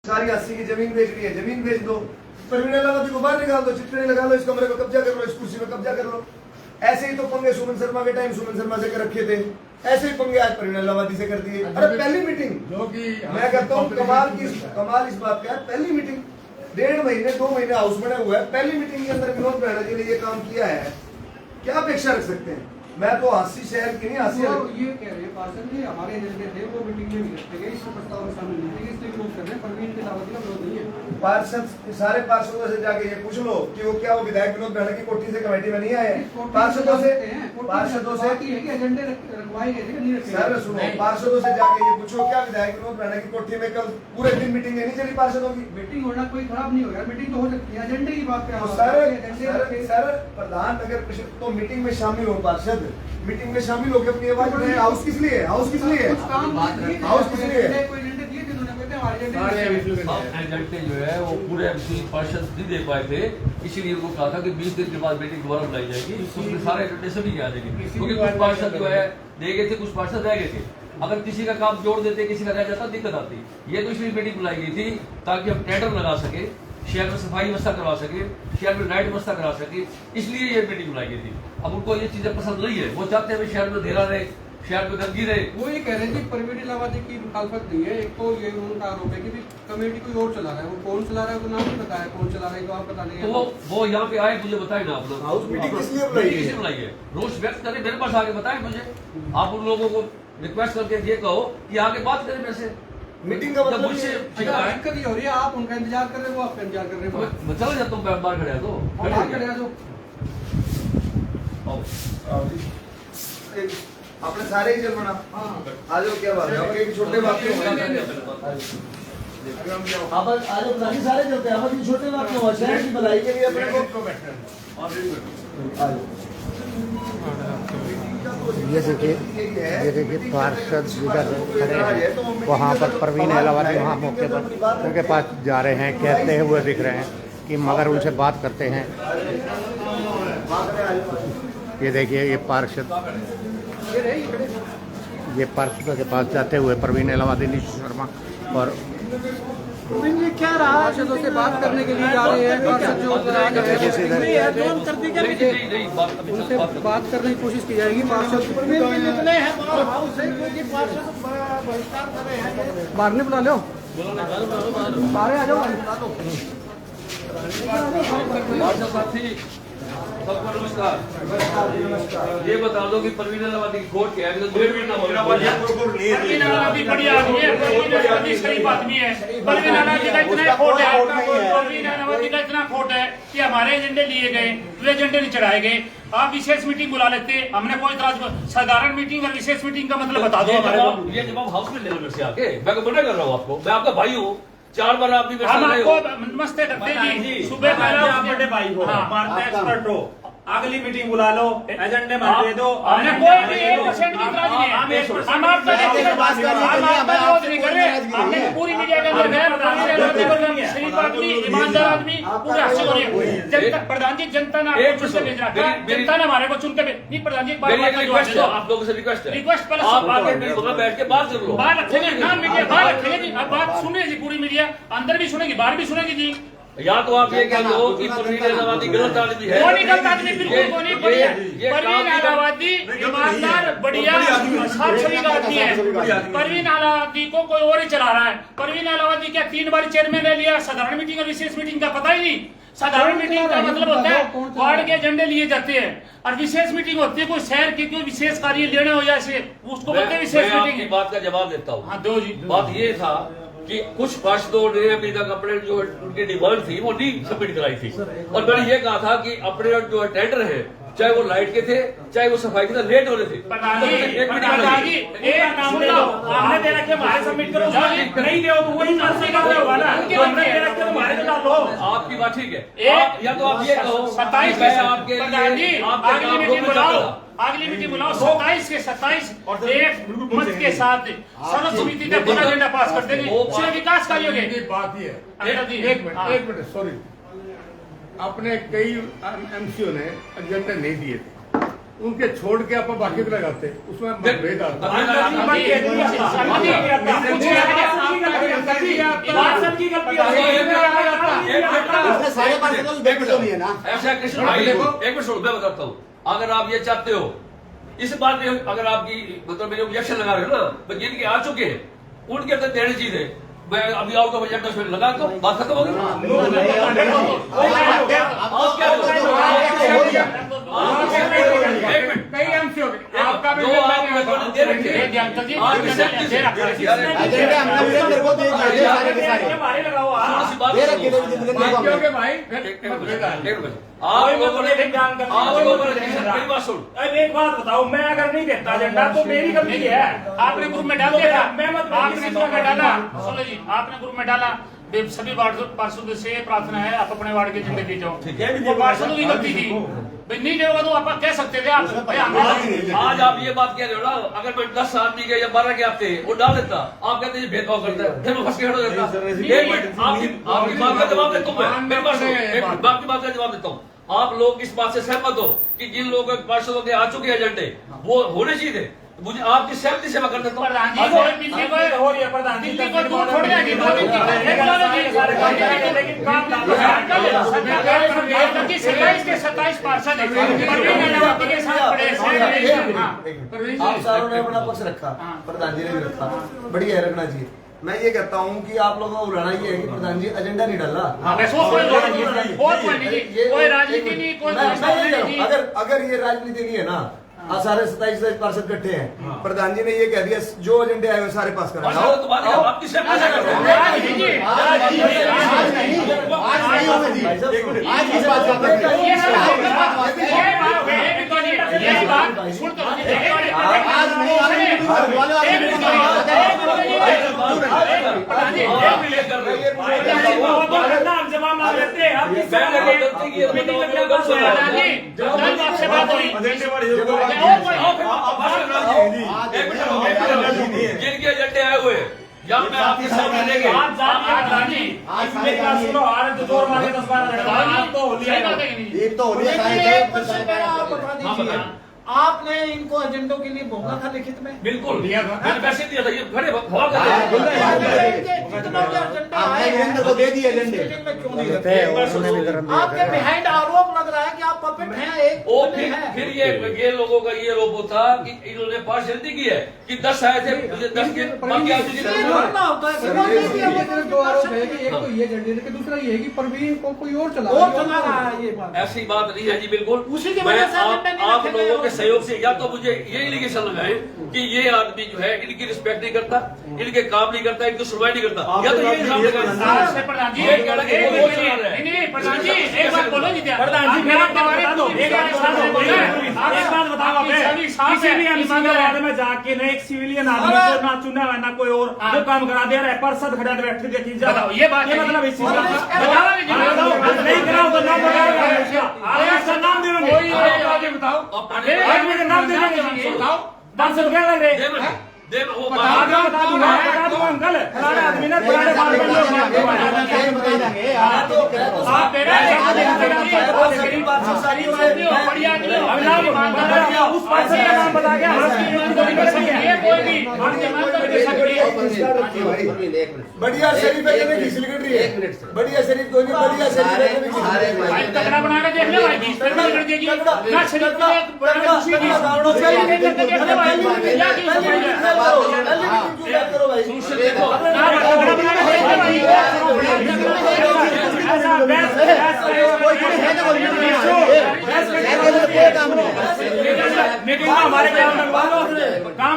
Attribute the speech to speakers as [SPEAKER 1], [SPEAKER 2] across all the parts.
[SPEAKER 1] सारी 80 की जमीन बेचनी है, जमीन बेच दो। परवीन अलावती को बाहर निकाल दो, चिट्ठी लगा लो, इस कमरे को कब्जा कर लो, इस कुर्सी में कब्जा कर लो। ऐसे ही तो पंगे सुमन शर्मा के टाइम सुमन शर्मा से कर रखे थे, ऐसे ही पंगे आज परवीन अलावती से कर दिए। अरे पहली मीटिंग जो कि मैं कहता हूँ कमाल इस बात का है, पहली मीटिंग 1.5 महीने 2 महीने हाउस बना हुआ है, पहली मीटिंग के अंदर विनोद बैनर्जी ने ये काम किया है, क्या अपेक्षा रख सकते हैं? मैं तो हांसी शहर की नहीं हांसी
[SPEAKER 2] ये कह रहे हैं पार्षद जी हमारे एजेंडे थे वो मीटिंग में भी रखे गए, इस प्रस्ताव में शामिल नहीं थे, इसलिए विरोध कर रहे हैं। परवीन के अलावती का विरोध नहीं है।
[SPEAKER 1] पार्षद सारे पार्षदों से जाके ये पूछ लो कि वो क्या वो विधायक विनोद बैनर्जी की कोठी से कमेटी में नहीं आए? पार्षदों से
[SPEAKER 2] एजेंडे रखवाए गए थे, नहीं रखे।
[SPEAKER 1] सर सुनो, पार्षदों से जाके ये पूछो क्या विधायक विनोद बैनर्जी की कोठी में कल पूरे दिन मीटिंग नहीं चली पार्षदों की?
[SPEAKER 2] मीटिंग होना कोई खराब नहीं होगा, मीटिंग तो हो सकती है, एजेंडे की बात
[SPEAKER 1] तो सर प्रधान अगर तो मीटिंग में शामिल हो, पार्षद मीटिंग में शामिल होकर अपनी आवाज उठाएं। हाउस किस लिए है? हाउस किस लिए है? हाउस किस लिए है?
[SPEAKER 3] एजेंडे जो है वो पूरे पार्षद नहीं दे पाए थे, इसीलिए उनको कहा था कि 20 दिन के बाद मीटिंग दोबारा बुलाई जाएगी, उसमें सारे एजेंडे सभी आ जाएंगे, क्योंकि कुछ पार्षद जो है दे गए थे, कुछ पार्षद रह गए थे। अगर किसी का काम जोड़ देते, किसी का रह जाता, दिक्कत आती। ये तो इसलिए मीटिंग बुलाई गई थी ताकि हम टेंडर लगा सके, शहर में सफाई व्यवस्था करवा सके, शहर में लाइट व्यवस्था करा सके, इसलिए ये मीटिंग बुलाई गई थी। अब उनको ये चीजें पसंद नहीं है, वो चाहते हैं शहर में अंधेरा रहे, शहर में गंदगी रहे।
[SPEAKER 2] वो ये कह रहे हैं कि परवीन अलावती की मुखालफत नहीं है। एक तो ये उनका आरोप है कि कमेटी कोई और चला रहा है, वो कौन चला रहा है वो नाम नहीं बताया, कौन चला रहा है तो आप बता देंगे।
[SPEAKER 3] तो वो यहाँ पे आए, मुझे बताए ना अपना
[SPEAKER 1] हाउस मीटिंग किस लिए
[SPEAKER 3] बुलाई है, रोष व्यक्त करें, मेरे पास आके बताए मुझे। आप उन लोगों को रिक्वेस्ट करके ये कहो कि आगे बात करें मेरे से।
[SPEAKER 1] मीटिंग का मतलब
[SPEAKER 3] मुझसे
[SPEAKER 2] दिक्कत ये हो रही है, आप उनका इंतजार कर रहे हो, वो आपका इंतजार कर रहे हो।
[SPEAKER 3] मैं चला जाता हूँ, बाहर खड़े तो
[SPEAKER 2] खड़े आ जाओ।
[SPEAKER 1] अपने सारे ही चल बना आ जाओ, क्या बात है? एक छोटे बात पे अब आ जाओ, नहीं सारे चलते हैं, अब छोटे बात क्यों? शहर की भलाई के लिए अपने को
[SPEAKER 4] ये देखिए पार्षद जिधर खड़े हैं, वहाँ पर परवीन अलावती वहाँ मौके पर उनके पास जा रहे हैं, कहते हुए दिख रहे हैं कि मगर उनसे बात करते हैं। ये देखिए ये पार्षद के पास जाते हुए परवीन अलावती, नीतीश शर्मा और
[SPEAKER 2] क्या रहा पार्षदों से बात करने के लिए जा रहे हैं। पार्षद जो उनसे बात करने की कोशिश की जाएगी। पार्षद बाहर नहीं बुला लो, बाहर आ जाओ,
[SPEAKER 3] सबको नमस्कार। ये बता दो कि परवीन अलावती की कोर्ट क्या है?
[SPEAKER 5] परवीन अलावती बड़ी आदमी है, परवीन अलावती शरीफ आदमी है। परवीन अलावती का इतना खोट है, परवीन अलावती का इतना खोट है कि हमारे एजेंडे लिए गए, वो एजेंडे नहीं चढ़ाए गए। आप विशेष मीटिंग बुला लेते, हमने कोई इतराज। साधारण मीटिंग और विशेष मीटिंग का मतलब बता दो हमारे को।
[SPEAKER 3] ये जवाब हाउस में ले लो मेरे से आके, मैं मना कर रहा हूँ आपको, मैं आपका भाई हूँ, 4 बार आप
[SPEAKER 5] हम आपको नमस्ते करते जी। सुबह
[SPEAKER 6] बड़े भाई हो, मारते एक्सपर्ट हो, अगली मीटिंग बुला लो, एजेंडे में दे दो।
[SPEAKER 5] हमने कोई भी 1% की इतराज नहीं है, हम आपका विरोध नहीं कर रहे। हमने पूरी मीडिया के अंदर गए, शरीफ आदमी, ईमानदार आदमी, पूरे अच्छे हो रहे हैं। जनता प्रधान जी, जनता ने आपको चुन के भेज रखा है, जनता ने हमारे को चुन के नहीं। प्रधान जी
[SPEAKER 3] आप लोगों से रिक्वेस्ट है,
[SPEAKER 5] रिक्वेस्ट पहले
[SPEAKER 3] आप आगे वहाँ बैठ के बात कर लो।
[SPEAKER 5] बाहर रखेंगे ना, मीडिया बाहर रखेंगे जी। अब बात सुने जी, पूरी मीडिया अंदर भी सुनेगी, बाहर भी सुनेगी जी।
[SPEAKER 3] या तो आप ये कह दो कि परवीन अलावती गलत आदमी है।
[SPEAKER 5] वो नहीं गलत आदमी, बिल्कुल वो नहीं। बढ़िया परवीन अलावती ईमानदार, बढ़िया शरीफ आदमी है। परवीन अलावती को कोई और ही चला रहा है। परवीन अलावती क्या 3 बार चेयरमैन ले लिया? साधारण मीटिंग और विशेष मीटिंग का पता ही नहीं। साधारण मीटिंग का मतलब होता है वार्ड के एजेंडे लिए जाते हैं, और विशेष मीटिंग होती है कोई शहर के कोई विशेष कार्य लेने हो जैसे, उसको बोलते हैं विशेष मीटिंग।
[SPEAKER 3] बात का जवाब देता हूँ।
[SPEAKER 5] हाँ दो जी।
[SPEAKER 3] बात ये था कि कुछ पार्षदों ने अभी तक अपने जो उनकी डिमांड थी वो नहीं सबमिट कराई थी, और मैंने ये कहा था कि अपने जो टेंडर है, चाहे वो लाइट के थे, चाहे वो सफाई के थे, लेट हो रहे थे।
[SPEAKER 5] हमने दे रखे, हमारे सबमिट करो, नहीं दे तो वही होगा ना। हमने दे रखे तो हमारे को डालो।
[SPEAKER 3] आपकी बात ठीक है, या तो आप ये कहो
[SPEAKER 5] 27
[SPEAKER 3] आपके
[SPEAKER 5] अगली मीटिंग बुलाओ, अगली मीटिंग बुलाओ 27 के 27 और एक मत के साथ सर्व समिति का पूरा एजेंडा पास कर देंगे। विकास कार्यों के
[SPEAKER 7] बात ही है। एक मिनट सॉरी, अपने कई एमसीओ ने एजेंडे नहीं दिए थे, उनके छोड़ के आप बाकी को लगाते, उसमें मतभेद आता।
[SPEAKER 8] सारे पार्षदों की बैठक होनी है ना।
[SPEAKER 3] ऐसा कृष्ण भाई, एक मिनट सुनो, मैं बताता हूँ। अगर आप ये चाहते हो, इस बात में अगर आपकी मतलब मेरे ऑब्जेक्शन लगा रहे हो ना, तो जिनके आ चुके हैं उनके अंदर देनी चीज है। मैं अभी आउट ऑफ एजेंडा में लगा दो, बात खत्म होगी।
[SPEAKER 5] कई एमसीओ आपका भी
[SPEAKER 3] जो आप लोगों ने दे रखे हैं,
[SPEAKER 8] एजेंडा हमने वीरेंद्र को दे दिए सारे के सारे।
[SPEAKER 6] हमारे लगाओ आप।
[SPEAKER 3] थोड़ी सी बात
[SPEAKER 8] दे रखे थे
[SPEAKER 3] सुनो।
[SPEAKER 8] वीरेंद्र को
[SPEAKER 5] भाई
[SPEAKER 3] आप लोगों ने मेरी बात सुन।
[SPEAKER 6] अब एक बात बताओ, मैं अगर नहीं देता एजेंडा तो मेरी गलती है।
[SPEAKER 5] आपने ग्रुप में डाल दिया,
[SPEAKER 6] मैं मत
[SPEAKER 5] आपने ग्रुप में डाला, सुनो जी, आपने ग्रुप में डाला, सभी पार्षदों से प्रार्थना है आप अपने वार्ड के एजेंडे दे जाओ। वो पार्षदों की गलती थी, नहीं देगा तो आप कह सकते थे। आप
[SPEAKER 3] आज आप ये बात कह रहे हो ना, अगर मैं 10 आदमी के या 12 के आते वो डाल देता, आप कहते हैं भेदभाव करता है, फिर मैं फंस के खड़ा हो जाता। एक मिनट, आपकी बात का जवाब देता हूँ मैं, मेरी बात सुनो, एक मिनट, आपकी बात का जवाब देता हूँ। आप लोग इस बात से सहमत हो कि जिन लोगों के पार्षदों के आ चुके एजेंडे वो होने चाहिए, मुझे आपकी सहमति से मैं कर देता हूँ।
[SPEAKER 5] प्रधान जी को दिल्ली को हो रही है, प्रधान जी दिल्ली को दूर छोड़ दिया कि दो दिन की लेकिन काम की 27 के 27 पार्षद हैं, परवीन नवाबी के साथ पड़े हैं।
[SPEAKER 1] आप सारों ने अपना पक्ष रखा, प्रधान जी ने भी रखा, बढ़िया रखना चाहिए। मैं ये कहता हूँ कि आप लोगों को उड़ाना ये है कि प्रधान जी एजेंडा नहीं डाला।
[SPEAKER 5] कोई राजनीति नहीं, कोई
[SPEAKER 1] अगर ये राजनीति नहीं है ना, सारे 27 पार्षद इकट्ठे हैं, प्रधान जी ने ये कह दिया जो एजेंडे आए वो सारे पास करा।
[SPEAKER 3] आपकी सहमति से कर रहे हैं।
[SPEAKER 8] आज इस बात
[SPEAKER 3] जिनके एजेंडे आए हुए या मैं आपके सामने लेके
[SPEAKER 8] एक तो होली है।
[SPEAKER 9] आपने इनको एजेंडों के लिए बोला था लिखित में?
[SPEAKER 3] बिल्कुल मैंने पैसे दिया था, ये खड़े भाग
[SPEAKER 8] आपने वीरेंद्र को दे दिए एजेंडे।
[SPEAKER 9] आपके बिहाइंड आरोप लग रहा है कि आप पपेट हैं, एक
[SPEAKER 3] ओ फिर ये लोगों का ये आरोप होता कि इन्होंने पार्शियलिटी की है कि 10 आए थे, मुझे 10 के बाकी
[SPEAKER 9] ये भरना होता है।
[SPEAKER 2] दो आरोप है कि एक तो ये एजेंडे है, दूसरा ये है कि परवीन को कोई और चला
[SPEAKER 9] रहा है ये बात।
[SPEAKER 3] ऐसी बात नहीं है जी, बिल्कुल
[SPEAKER 9] उसी की वजह से
[SPEAKER 3] आप लोगों के सहयोग से या तो मुझे ये एलिगेशन लगाए कि ये आदमी जो है इनकी रिस्पेक्ट नहीं करता, इनके काम नहीं करता, इनकी सुनवाई नहीं करता, या तो ये इल्जाम लगाए।
[SPEAKER 5] प्रधान जी
[SPEAKER 3] ये कहना कि वो चला रहा है।
[SPEAKER 5] नहीं प्रधान जी एक बात बोलो जी,
[SPEAKER 6] प्रधान जी मेरा बता दो, एक बात बताओ, किसी भी एमसीओ में जाके ना एक सिविलियन आदमी को ना चुना है ना कोई और वो काम करा दे रहा है, पार्षद खड़ा बैठे देखी जा।
[SPEAKER 5] ये बात
[SPEAKER 6] ये मतलब इस चीज का
[SPEAKER 5] बताओ
[SPEAKER 6] नहीं कराओ तो नाम बताओ, नाम दे
[SPEAKER 5] आगे बताओ,
[SPEAKER 6] आदमी का नाम दे बताओ, पार्षद क्या लग रहे
[SPEAKER 3] वो
[SPEAKER 6] बता दूंगा अंकल, पुराने आदमी ने पुराने उस पार्षद का नाम बता गया।
[SPEAKER 1] बढ़िया शरीफ है की सेक्रेटरी है, बढ़िया शरीफ कोई नहीं, बढ़िया शरीफ
[SPEAKER 5] तगड़ा बना के देख ले भाई, 20 रुपए कर देगी ना शरीफ को एक बड़ा खुशी की
[SPEAKER 1] करो भाई।
[SPEAKER 3] देखो
[SPEAKER 6] मीटिंग में हमारे काम लगवा लो, काम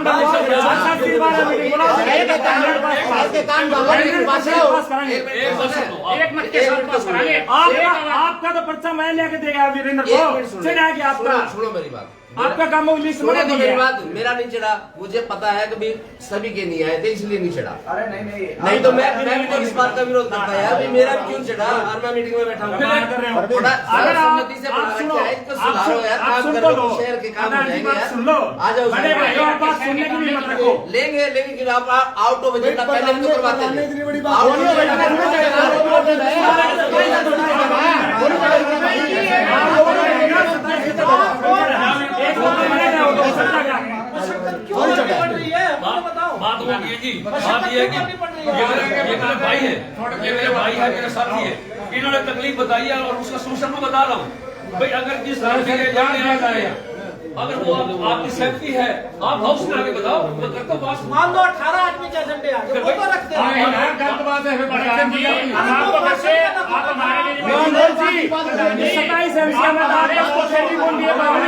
[SPEAKER 6] आपका तो पर्चा मैं लेके देगा वीरेंद्र को, चढ़ा के आपका।
[SPEAKER 8] सुनो मेरी बात,
[SPEAKER 6] आपका काम लिस्ट में
[SPEAKER 8] मेरी बात, मेरा नहीं चढ़ा, मुझे पता है कि सभी के नहीं आए थे इसलिए नहीं चढ़ा।
[SPEAKER 1] अरे
[SPEAKER 8] नहीं तो मैं भी तो इस बात का विरोध करता है यार, मेरा क्यों चढ़ा और मैं मीटिंग में बैठा हूँ। थोड़ा सहमति से बना रखा है, इसको सुधारो यार, काम कर लो, शहर के काम हो जाएंगे यार।
[SPEAKER 6] सुन लो,
[SPEAKER 8] आ जाओ,
[SPEAKER 6] बात सुनने की भी मत रखो।
[SPEAKER 8] लेंगे लेकिन आप आउट ऑफ एजेंडा पहले भी तो करवाते थे।
[SPEAKER 1] इतनी बड़ी बात
[SPEAKER 3] बात होगी जी, बात ये है कि ये मेरे भाई है, ये मेरे भाई भाई है, मेरे साथी है, इन्होंने तकलीफ बताई है और उसका सोल्यूशन मैं बता रहा हूँ भाई। अगर जिस अगर वो आपकी सेफ्टी है, आप हाउस में आके बताओ, मैं करता हूँ बात।
[SPEAKER 9] मान लो 18 आदमी के एजेंडे आ गए, वो तो रखते हैं।
[SPEAKER 7] गलत बात है, फिर प्रधान जी
[SPEAKER 6] आपको कैसे आप हमारे लिए 27 एमसी में आ रहे हैं, तो फिर भी बोल दिए आप हमारे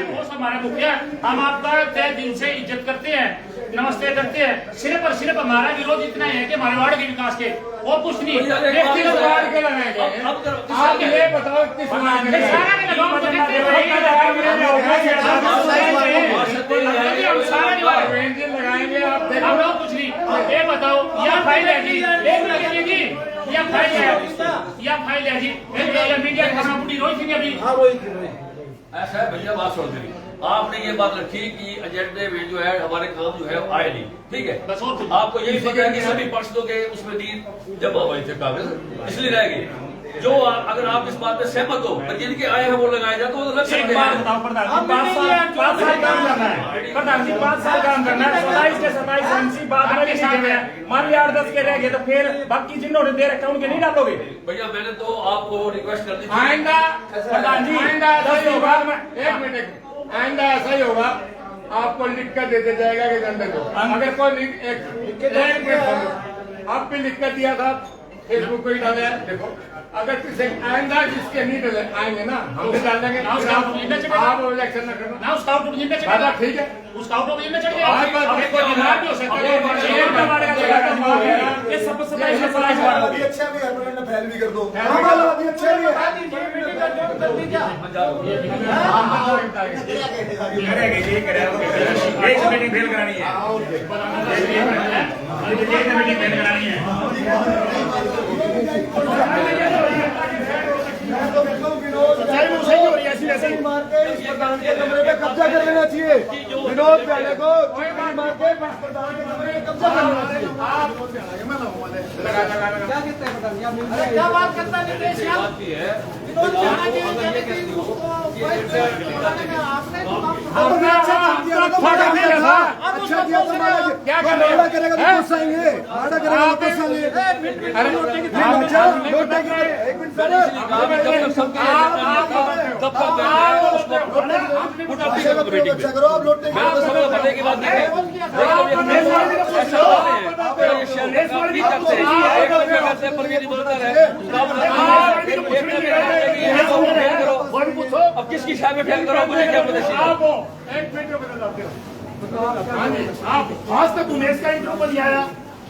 [SPEAKER 6] दोस्त, हमारे मुखिया, हम आपका तय दिल से इज्जत करते हैं, नमस्ते करते हैं। सिर्फ और सिर्फ हमारा विरोध इतना है कि हमारे वार्ड के विकास के और कुछ नहीं।
[SPEAKER 7] वार्ड के लगाए गए, आप ये बताओ किस वार्ड के
[SPEAKER 6] सारा के लगाओ, हम
[SPEAKER 7] लगाएंगे आप
[SPEAKER 6] हम लोग कुछ नहीं। ये बताओ, या फाइल है जी, एक मिनट के लिए जी, या फाइल है, या फाइल है जी, मीडिया खाना पूरी रोई थी अभी।
[SPEAKER 3] ऐसा है भैया, बात सुन मेरी। आपने ये बात रखी कि एजेंडे में जो है हमारे काम जो है आए नहीं, ठीक है।
[SPEAKER 6] बस और कुछ
[SPEAKER 3] आपको यही पता है कि सभी पार्षदों के उसमें नींद जमा हुए थे कागज, इसलिए रह गए। जो अगर आप इस बात में सहमत हो तो जिनके आए हैं वो लगाए जाए तो वो लग सकते हैं।
[SPEAKER 6] बताओ प्रधान जी, 5 साल काम करना है, प्रधान जी 5 साल काम करना है। 27 के 27 एमसी बाद में नहीं है, मान लिया 8-10 के रह गए तो फिर बाकी जिन्होंने दे रखा उनके नहीं डालोगे
[SPEAKER 3] भैया? मैंने तो आपको रिक्वेस्ट कर दी थी।
[SPEAKER 7] आइंदा
[SPEAKER 6] प्रधान जी,
[SPEAKER 7] आइंदा ऐसा ही होगा, एक मिनट, आइंदा ऐसा ही होगा, आपको लिख कर दे दिया जाएगा कि दंड को। अगर कोई एक मिनट आप भी लिख कर दिया था, फेसबुक पे ही डाले हैं, देखो अगर किसी आइंदा जिसके नहीं डले आएंगे ना, हम भी डाल देंगे। आप इलेक्शन न करना
[SPEAKER 6] ना, उसका आउट ऑफ चढ़ेगा,
[SPEAKER 7] ठीक है,
[SPEAKER 6] उसका आउट ऑफ चढ़ गया। अभी कोई बीमार भी हो सकता है, ये सब
[SPEAKER 1] अभी अच्छा भी है, अपना फैल भी कर दो। अभी अच्छा भी
[SPEAKER 6] मीटिंग फेल करानी है, मीटिंग फेल करानी है।
[SPEAKER 1] सही हो रही है, ऐसे ही मार के इस प्रधान के कमरे पे कब्जा कर लेना चाहिए। विनोद प्याले को मार के प्रधान के कमरे पे कब्जा कर लेना चाहिए।
[SPEAKER 9] क्या कहते हैं प्रधान जी? अरे क्या बात करता है नीतीश यार?
[SPEAKER 3] बात की है
[SPEAKER 9] विनोद चावला जी ने कही थी उसको आपने तो
[SPEAKER 1] अच्छा किया तो मारा करेगा तो गुस्साएंगे, मारा करेगा तो गुस्साएंगे। एक मिनट सर, अच्छा करो आप लौटने
[SPEAKER 3] की बात अब किसकी शायद में फेल करो, मुझे क्या पता।
[SPEAKER 7] एक मिनट में बता देते हो।
[SPEAKER 6] आप आज तक उमेश का इंटरव्यू नहीं आया,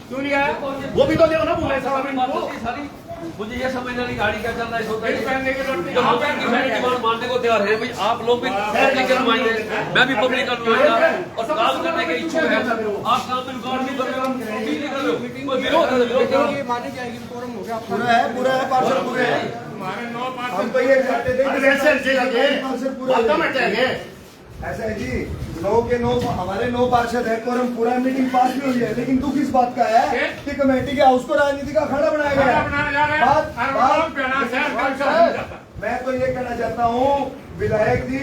[SPEAKER 6] क्यों नहीं आया? वो भी तो ले ना उमेश साहब।
[SPEAKER 3] मुझे ये समझना नहीं गाड़ी क्या चल रहा है, सोता
[SPEAKER 7] पहनने के लिए
[SPEAKER 3] जो लोग की डिमांड मानने को तैयार है भाई। आप लोग भी पब्लिक नुमाइंदे, मैं भी पब्लिक का नुमाइंदा और काम करने के इच्छुक है। आप काम में रुकावट नहीं कर रहे हो, ठीक नहीं कर रहे हो, कोई विरोध है, विरोध करो।
[SPEAKER 2] मानी जाएगी, फोरम हो गया।
[SPEAKER 1] पूरा है पार्षद पूरे हैं।
[SPEAKER 7] हमारे 9
[SPEAKER 1] हम तो ये चाहते थे कि पार्षद पूरे ऐसा है जी, 9 के 9 हमारे 9 पार्षद है, कोरम पूरा मीटिंग पास भी हुई है। लेकिन दुख इस बात का है कि कमेटी के हाउस को राजनीति का खड़ा बनाया गया है। मैं तो ये कहना चाहता हूँ विधायक जी,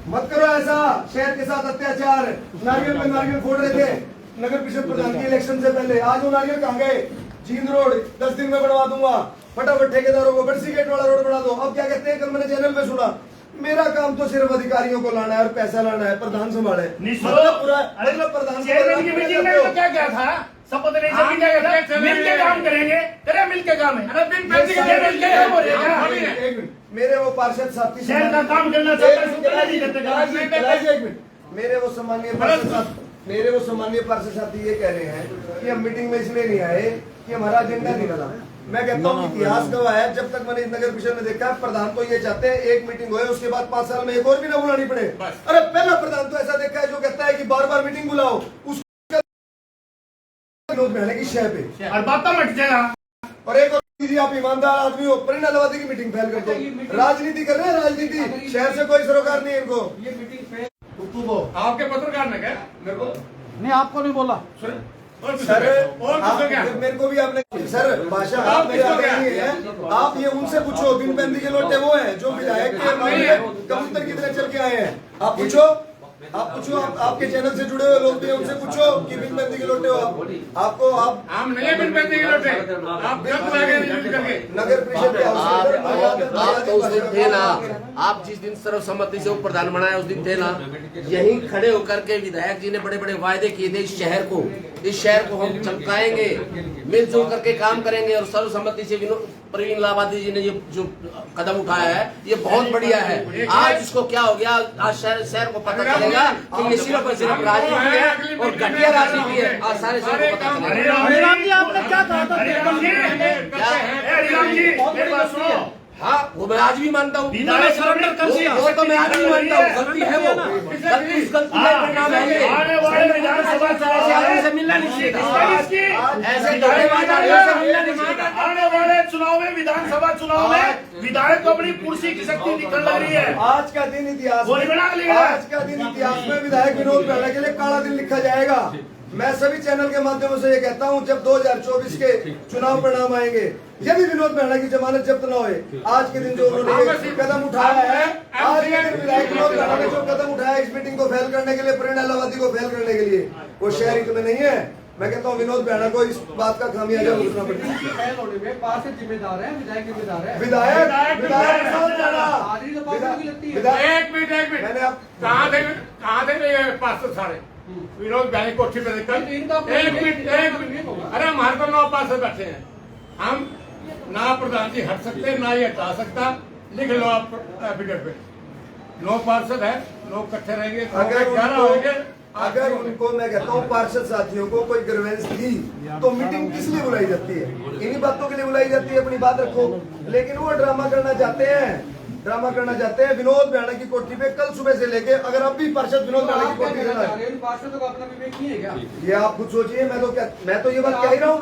[SPEAKER 1] मत करो ऐसा, शहर के साथ अत्याचार। नारियल में नारियल फोड़ रहे थे नगर परिषद प्रधान की इलेक्शन से पहले, आज वो नारियल कहाँ गए? जींद रोड 10 दिन में बनवा दूंगा, फटाफट ठेकेदारों को बरसी गेट वाला रोड बना दो। अब क्या कहते हैं, कल मैंने चैनल पे सुना, मेरा काम तो सिर्फ अधिकारियों को लाना है और पैसा लाना है, प्रधान संभाले। मतलब प्रधान
[SPEAKER 6] चेयरमैन की मीटिंग में तो क्या क्या था? शपथ नहीं चली, क्या था? मिलके काम करेंगे, तेरे मिलके काम है।
[SPEAKER 1] मेरे वो पार्षद साथी
[SPEAKER 6] शहर का काम करना चाहता है,
[SPEAKER 1] मेरे वो सम्मानीय पार्षद साथी ये कह रहे हैं कि हम मीटिंग में इसलिए नहीं आए कि हमारा एजेंडा नहीं बना। मैं कहता हूँ इतिहास गवाह है, जब तक मैंने नगर परिषद में देखा प्रधान तो ये चाहते हैं एक मीटिंग होए, उसके बाद 5 साल में एक और भी ना बुलानी पड़े। अरे पहला प्रधान तो ऐसा देखा है जो कहता है कि बार-बार मीटिंग बुलाओ, उसका विरोध में की शय पे
[SPEAKER 6] और बात मट जाएगा।
[SPEAKER 1] और एक और आप ईमानदार आदमी हो, परिणा लवादी की मीटिंग फेल कर दो। राजनीति कर रहे हैं, राजनीति, शहर से कोई सरोकार नहीं है इनको।
[SPEAKER 2] ये मीटिंग फेल
[SPEAKER 7] आपके पत्रकार ने क्या मेरे को
[SPEAKER 9] नहीं, आपको नहीं बोला
[SPEAKER 1] सर मेरे को भी आपने सर भाषा आप मेरे आगे नहीं है, आप ये उनसे पूछो, दिन बंदी के लोटे वो हैं जो विधायक के कबूतर की तरह चल के आए हैं, आप पूछो आप पूछो, आपके चैनल से जुड़े हुए लोग भी हैं, उनसे पूछो कि बिन बंदी के लोटे हो आपको आप
[SPEAKER 7] हम नहीं बिन बंदी के लोटे, आप गलत लगे यूज करके।
[SPEAKER 1] नगर परिषद के
[SPEAKER 8] आप तो उस दिन थे ना, आप जिस दिन सर्वसम्मति से वो प्रधान बनाया उस दिन थे ना, यहीं खड़े होकर के विधायक जी ने बड़े बड़े वायदे किए थे इस शहर को हम चमकाएंगे, मिलजुल करके काम करेंगे और सर्वसम्मति से प्रवीण लावादी जी ने ये जो कदम उठाया है ये बहुत बढ़िया है। आज इसको क्या हो गया, आज शहर को पता चलेगा कि ये सिर्फ और सिर्फ राजनीति है और घटिया राजनीति है। आज सारे शहर को पता चलेगा।
[SPEAKER 6] हरिराम जी आपने क्या कहा था? हरिराम जी मेरी बात सुनो।
[SPEAKER 8] हाँ, वो मैं आज भी मानता हूँ,
[SPEAKER 6] विधायक सरेंडर कर दिया,
[SPEAKER 8] वो तो मैं आज भी मानता हूँ, गलती है वो, गलती का परिणाम है ये।
[SPEAKER 6] आने वाले विधानसभा चुनाव
[SPEAKER 8] से मिलना नहीं चाहिए,
[SPEAKER 6] ऐसे धोखेबाज आदमी से मिलना नहीं चाहिए। आने वाले चुनाव में, विधानसभा चुनाव में विधायक को अपनी कुर्सी की शक्ति निकल लग रही है।
[SPEAKER 1] आज का दिन इतिहास
[SPEAKER 6] गोली बना के लिया।
[SPEAKER 1] आज का दिन इतिहास में विधायक विनोद प्याला के लिए काला दिन लिखा जाएगा। मैं सभी चैनल के माध्यमों से ये कहता हूं, जब 2024 के चुनाव परिणाम आएंगे, यदि विनोद प्याला की जमानत जब्त न होए, आज के दिन जो उन्होंने कदम उठाया है, आज के दिन विधायक विनोद प्याला ने जो कदम उठाया इस मीटिंग को फेल करने के लिए, प्रवीण अहलावादी को फेल करने के लिए, वो शहर हित में नहीं है। मैं कहता हूँ विनोद प्याला को इस बात का खामियाजा भुगतना पड़ेगा।
[SPEAKER 2] पार्षद जिम्मेदार है, विधायक जिम्मेदार है।
[SPEAKER 1] विधायक
[SPEAKER 7] एक मिनट मैंने आप कहाँ थे पार्षद सारे विनोद भाई कोठी पे देखकर एक मिनट अरे हमारे तो 9 पार्षद बैठे हैं, हम ना प्रधान जी हट सकते ना ये हटा सकता, लिख लो आप एफिडेविट पे 9 पार्षद है, लोग इकट्ठे रहेंगे, 11 होंगे।
[SPEAKER 1] अगर उनको, मैं कहता हूँ पार्षद साथियों को कोई ग्रीवेंस थी तो मीटिंग किस लिए बुलाई जाती है? इन्हीं बातों के लिए बुलाई जाती है, अपनी बात रखो। लेकिन वो ड्रामा करना चाहते हैं विनोद प्याला की कोठी पे कल सुबह से लेके, अगर अब भी पार्षद विनोद प्याला की कोठी पे
[SPEAKER 2] पार्षदों का अपना विवेक नहीं है क्या?
[SPEAKER 1] ये आप खुद सोचिए। मैं तो ये बात कह ही रहा हूँ,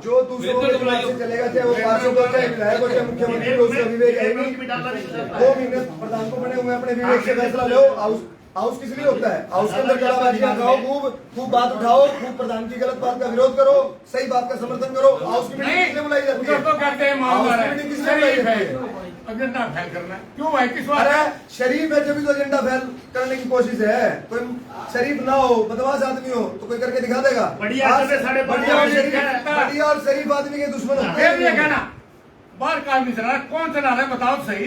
[SPEAKER 1] जो दूसरों के दिमाग से चलेगा, चाहे वो पार्षद हो, चाहे विधायक हो, चाहे मुख्यमंत्री हो, उसका विवेक है नहीं। 2 महीने प्रधान को बने हुए, अपने विवेक से फैसला लो। हाउस किस लिए होता है? हाउस के अंदर गलाबाजियां खाओ, खूब बात उठाओ, खूब प्रधान की गलत बात का विरोध करो, सही बात का समर्थन करो। हाउस की मीटिंग किस लिए बुलाई जाती है?
[SPEAKER 7] तो करते हैं
[SPEAKER 1] हाउस की मीटिंग किस लिए बुलाई जाती है?
[SPEAKER 7] एजेंडा फैल करना है, क्यों भाई? किस बात?
[SPEAKER 1] अरे शरीफ है, जब भी तो एजेंडा फैल करने की कोशिश है। कोई शरीफ ना हो, बदमाश आदमी हो तो कोई करके दिखा देगा। बढ़िया और शरीफ आदमी के दुश्मन होते हैं।
[SPEAKER 7] ये कहना बाहर काम नहीं चला रहा, कौन चला रहा है बताओ सही,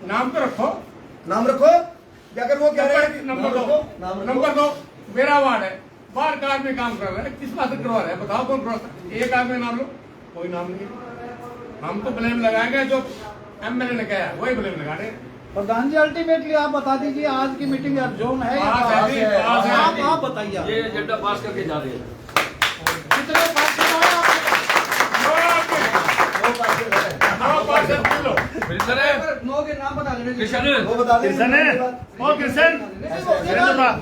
[SPEAKER 7] नाम तो रखो,
[SPEAKER 1] नाम रखो। अगर वो कह रहे हैं
[SPEAKER 7] नंबर 2 मेरा वार्ड है, बाहर का आदमी काम कर रहा है, किस बात से करवा रहा है बताओ, कौन करवाता है? एक आदमी नाम लो, कोई नाम नहीं। हम तो ब्लेम लगाएंगे, जो एमएलए ने कहा वही ब्लेम लगा रहे।
[SPEAKER 9] प्रधान जी अल्टीमेटली आप बता दीजिए आज की मीटिंग जोन है या
[SPEAKER 7] पास है?
[SPEAKER 9] आप बताइए
[SPEAKER 3] ये एजेंडा पास करके जा रहे हैं।
[SPEAKER 9] कितने पार्षद हैं?
[SPEAKER 2] नौ के नाम बता देने।
[SPEAKER 3] कृष्ण
[SPEAKER 1] वो बता दें।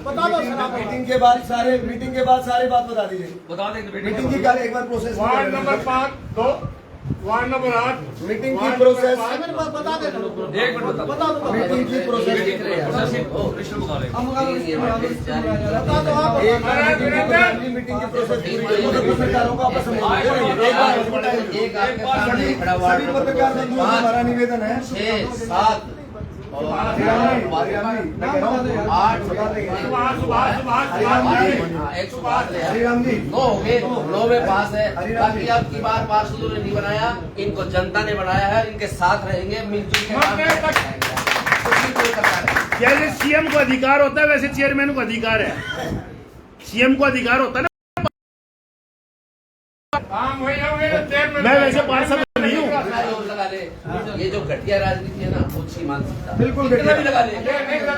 [SPEAKER 9] बता दो सर आप।
[SPEAKER 1] मीटिंग के बाद सारे बात बता दीजिए।
[SPEAKER 3] बता देंगे
[SPEAKER 1] मीटिंग की कार्य एक बार process
[SPEAKER 7] ward number 5 2 ward number 8
[SPEAKER 1] meeting की प्रोसेस
[SPEAKER 9] बता दे।
[SPEAKER 3] 1 मिनट
[SPEAKER 9] बता दो।
[SPEAKER 1] मीटिंग की प्रोसेस
[SPEAKER 3] कृष्ण बता रहे हैं।
[SPEAKER 9] बता दो आप।
[SPEAKER 1] मीटिंग की प्रोसेस पत्रकारों को आपस में सभी पत्रकार बंधुओं को हमारा निवेदन है
[SPEAKER 8] 6 7 और 8
[SPEAKER 1] हरिराम जी
[SPEAKER 8] 9 हो गए, 9 में पास है। बाकी अब की बार पार्षदों ने नहीं बनाया, इनको जनता ने बनाया है, इनके साथ रहेंगे, मिलजुल के काम करेंगे।
[SPEAKER 6] जैसे सीएम को अधिकार होता है वैसे चेयरमैन को अधिकार है। सीएम को अधिकार होता है ना, मैं वैसे पार्षद नहीं हूँ।
[SPEAKER 8] लगा ले, ये जो घटिया राजनीति है ना वो अच्छी मानसिकता
[SPEAKER 1] बिल्कुल
[SPEAKER 8] कितना भी लगा ले,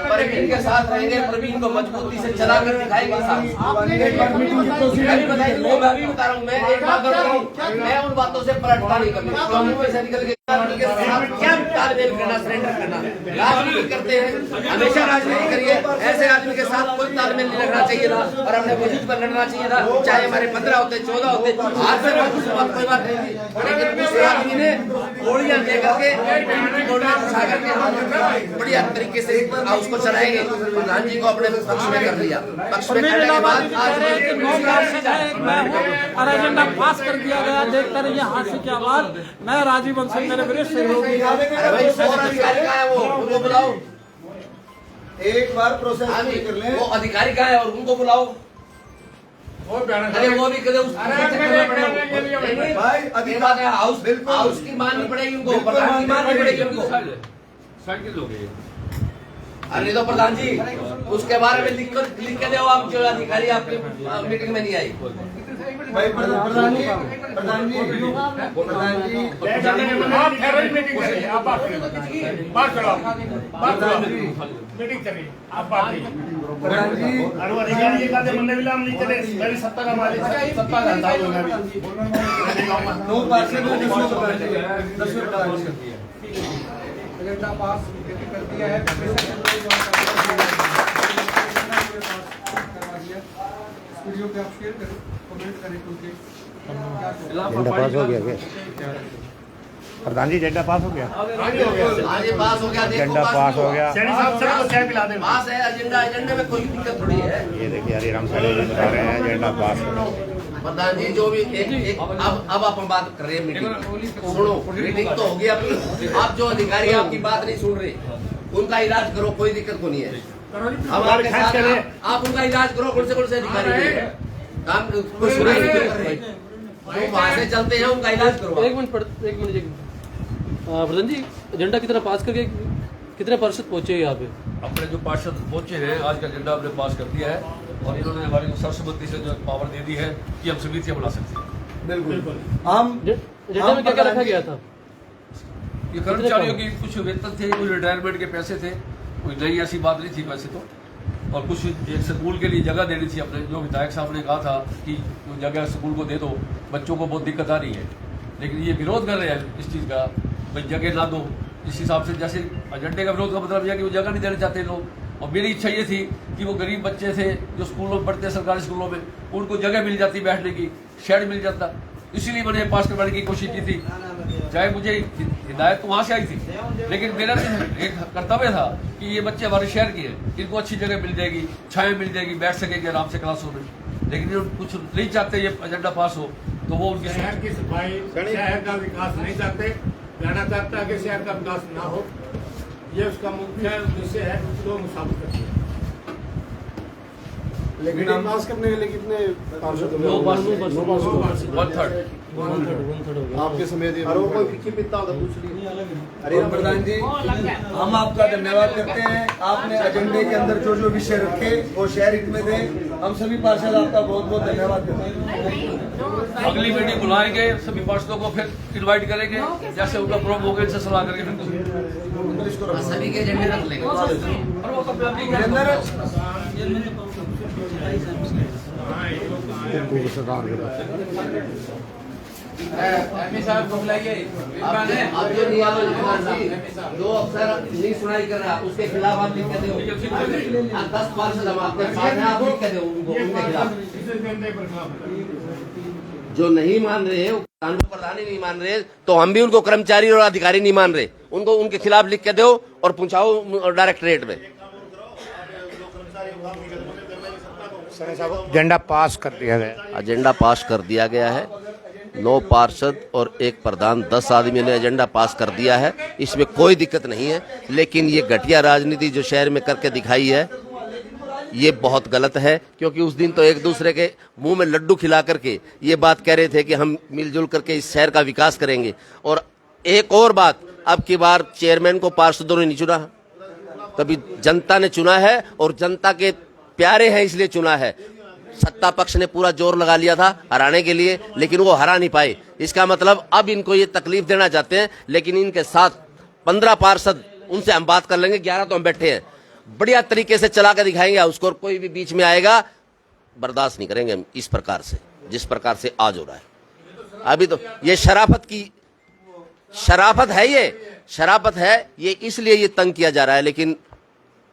[SPEAKER 8] पर इनके साथ रहेंगे, प्रवीण को मजबूती से चला कर दिखाएंगे। मैं भी बता रहा हूँ, मैं एक बात कर रहा हूँ, मैं उन बातों से पलटता नहीं कभी। कानून से निकल के क्या तालमेल करना, सरेंडर करना, राजनीति करते हैं हमेशा राजनीति करिए। ऐसे आदमी के साथ कोई तालमेल नहीं रखना चाहिए था और अपने वजूद पर लड़ना चाहिए था, चाहे हमारे 15 होते 14 होते। आज से कोई बात नहीं थी, लेकिन दूसरे आदमी ने गोलियां लेकर के बढ़िया तरीके से हाउस को चलाएंगे। प्रधान जी को अपने पक्ष में कर लिया, पक्ष में करने के बाद
[SPEAKER 9] एजेंडा पास कर दिया गया। देखकर ये हास्य की आवाज, मैं राजीव बंसल मेरे वरिष्ठ सहयोगी।
[SPEAKER 8] वो बुलाओ
[SPEAKER 1] एक बार प्रोसेस
[SPEAKER 8] हाँ जी,
[SPEAKER 1] कर लें।
[SPEAKER 8] वो अधिकारी कहाँ है और उनको बुलाओ।
[SPEAKER 7] वो बयान
[SPEAKER 8] अरे वो भी कदे उस
[SPEAKER 7] अरे
[SPEAKER 1] भाई
[SPEAKER 8] ये बात है, हाउस
[SPEAKER 1] बिल्कुल।
[SPEAKER 8] हाउस की माननी पड़ेगी उनको,
[SPEAKER 1] बिल्कुल
[SPEAKER 8] प्रधान की माननी पड़ेगी उनको।
[SPEAKER 3] साइड के लोग हैं।
[SPEAKER 8] अरे तो प्रधान जी उसके बारे में लिख के दो आप, जो अधिकारी आपकी मीटिंग में नहीं आई।
[SPEAKER 1] भाई प्रधान जी
[SPEAKER 7] आप फेरवेल मीटिंग करिए, आप बात करिए, बात करो, बात करो, मीटिंग करिए, आप बात करिए।
[SPEAKER 1] प्रधान जी
[SPEAKER 6] और अधिकारी ये कहते मंडे विलाम नहीं चले, मेरी सत्ता का मालिक सत्ता का था वो मैं भी।
[SPEAKER 1] नो पार्षद में 10 मिनट
[SPEAKER 2] एजेंडा पास कर दिया है। वीडियो पे आप शेयर करें, कमेंट करें, क्योंकि
[SPEAKER 4] एजेंडा पास हो गया क्या प्रधान जी? एजेंडा पास हो गया,
[SPEAKER 8] आज ये पास हो गया, देखो
[SPEAKER 4] एजेंडा पास हो गया।
[SPEAKER 6] सैनी साहब सबको चाय पिला दें।
[SPEAKER 8] पास है एजेंडा, एजेंडे में कोई दिक्कत थोड़ी है।
[SPEAKER 4] ये देखिए हरिराम साहब जी बता रहे हैं एजेंडा पास हो गया।
[SPEAKER 8] प्रधान जी जो भी एक अब आप हम बात कर रहे हैं मीटिंग, सुनो मीटिंग तो होगी अपनी। आप जो अधिकारी आपकी बात नहीं सुन रहे, उनका इलाज करो, कोई दिक्कत को नहीं है। हम आपके साथ हैं, आप उनका इलाज करो। कौन से अधिकारी हैं? काम कोई सुनाई नहीं कर रहे, जो वहाँ से चलते हैं उनका इलाज करो।
[SPEAKER 10] एक मिनट प्रधान जी, एजेंडा कितना पास करके कितने पार्षद पहुंचे यहाँ पे?
[SPEAKER 3] अपने जो पार्षद पहुंचे हैं आज का एजेंडा हमने पास कर दिया है और इन्होंने हमारे को सर्वसम्मति से जो पावर दे दी है कि हम समितियां बना सकते हैं।
[SPEAKER 1] बिल्कुल हम
[SPEAKER 10] एजेंडा में क्या क्या रखा गया था?
[SPEAKER 3] ये कर्मचारियों की कुछ वेतन थे, कुछ रिटायरमेंट के पैसे थे, कोई नई ऐसी बात नहीं थी वैसे तो, और कुछ एक स्कूल के लिए जगह देनी थी। अपने जो विधायक साहब ने कहा था कि जो जगह स्कूल को दे दो, बच्चों को बहुत दिक्कत आ रही है, लेकिन ये विरोध कर रहे हैं इस चीज़ का, भाई जगह ना दो। इस हिसाब से जैसे एजेंडे का विरोध का मतलब यह कि वो जगह नहीं देना चाहते लोग। और मेरी इच्छा ये थी कि वो गरीब बच्चे थे जो स्कूलों में पढ़ते हैं, सरकारी स्कूलों में, उनको जगह मिल जाती बैठने की, शेड मिल जाता। इसीलिए मैंने पास करवाने की कोशिश की थी। चाहे मुझे हिदायत तो वहाँ से आई थी, लेकिन मेरा भी एक कर्तव्य था कि ये बच्चे हमारे शहर के हैं, इनको अच्छी जगह मिल जाएगी, छाया मिल जाएगी, बैठ सकेंगे आराम से क्लासों में। लेकिन ये कुछ नहीं चाहते ये एजेंडा पास हो, तो वो उनकी
[SPEAKER 7] शहर की सफाई, शहर का विकास नहीं चाहते, कहना चाहता है कि शहर का विकास ना हो, ये उसका मुख्य उद्देश्य है, उसको मुसाबित करते हैं।
[SPEAKER 1] लेकिन हम पास करने के लिए कितने पार्षद हो गए?
[SPEAKER 3] 1/3
[SPEAKER 1] आपके समेत अरे प्रधान जी, हम आपका धन्यवाद करते हैं। आपने एजेंडे के अंदर जो जो विषय रखे वो शहर हित में थे। हम सभी पार्षद आपका बहुत बहुत धन्यवाद करते हैं।
[SPEAKER 3] अगली मीटिंग बुलाएंगे, सभी पार्षदों को फिर इनवाइट करेंगे, जैसे उनका प्रोग्राम होगा इनसे सलाह करके फिर
[SPEAKER 8] सभी के एजेंडे रख लेंगे।
[SPEAKER 3] और वो सब अपनी
[SPEAKER 2] साहब को बुलाइए।
[SPEAKER 8] अब जो नियम जो अफसर नहीं सुनाई कर रहा, उसके खिलाफ आप लिख के दो। 10 पार्षद हम आपके साथ हैं, आप लिख के दो उनके खिलाफ। जो नहीं मान रहे हैं, कानून प्रधान ही नहीं मान रहे, तो हम भी उनको कर्मचारी और अधिकारी नहीं मान रहे, उनको उनके खिलाफ लिख के दो और पहुंचाओ डायरेक्टरेट में।
[SPEAKER 4] एजेंडा पास कर दिया गया।
[SPEAKER 8] एजेंडा पास कर दिया गया है। 9 पार्षद और 1 प्रधान, 10 आदमी ने एजेंडा पास कर दिया है। इसमें कोई दिक्कत नहीं है, लेकिन ये घटिया राजनीति जो शहर में करके दिखाई है, ये बहुत गलत है। क्योंकि उस दिन तो एक दूसरे के मुंह में लड्डू खिला करके ये बात कह रहे थे कि हम मिलजुल करके इस शहर का विकास करेंगे। और एक और बात, अब की बार चेयरमैन को पार्षदों ने नहीं चुना, कभी जनता ने चुना है और जनता के प्यारे हैं इसलिए चुना है। सत्ता पक्ष ने पूरा जोर लगा लिया था हराने के लिए, लेकिन वो हरा नहीं पाए। इसका मतलब अब इनको ये तकलीफ देना चाहते हैं, लेकिन इनके साथ 15 पार्षद, उनसे हम बात कर लेंगे, 11 तो हम बैठे हैं, बढ़िया तरीके से चला कर दिखाएंगे उसको। कोई भी बीच में आएगा बर्दाश्त नहीं करेंगे हम इस प्रकार से, जिस प्रकार से आज हो रहा है। अभी तो ये शराफत है, ये शराफत है, ये इसलिए ये तंग किया जा रहा है, लेकिन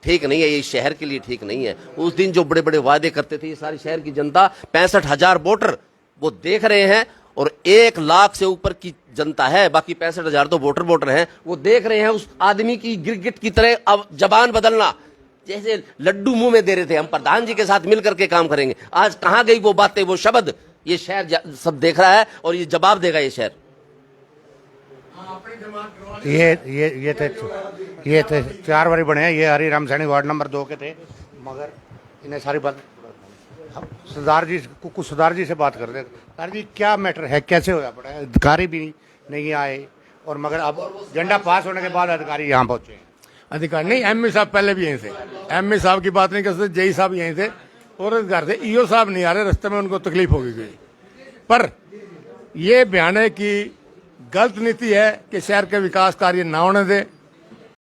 [SPEAKER 8] ठीक नहीं है, ये शहर के लिए ठीक नहीं है। उस दिन जो बड़े बड़े वादे करते थे, ये सारी शहर की जनता, 65,000 वोटर वो देख रहे हैं, और 1 लाख से ऊपर की जनता है, बाकी 65,000 तो वोटर हैं, वो देख रहे हैं उस आदमी की गिरगिट की तरह अब जबान बदलना, जैसे लड्डू मुंह में दे रहे थे, हम प्रधान जी के साथ मिलकर के काम करेंगे। आज कहां गई वो बातें, वो शब्द? ये शहर सब देख रहा है और ये जवाब देगा ये शहर।
[SPEAKER 4] ये थे 4 बारी बने हैं। ये हरिराम सैनी वार्ड नंबर 2 के थे, मगर इन्हें सारी बात सरदार जी से बात कर दे। सरदार जी क्या मैटर है, कैसे होया पड़ा है? अधिकारी भी नहीं आए और मगर अब झंडा पास होने के बाद अधिकारी यहाँ पहुंचे।
[SPEAKER 7] अधिकारी नहीं, एमए साहब पहले भी यहीं थे। एमए साहब की बात नहीं कर सकते, जेई साहब यहीं थे और घर से ईओ साहब नहीं आ रहे, रास्ते में उनको तकलीफ हो गई। पर यह बयान है कि गलत नीति है कि शहर के विकास कार्य न होने दे।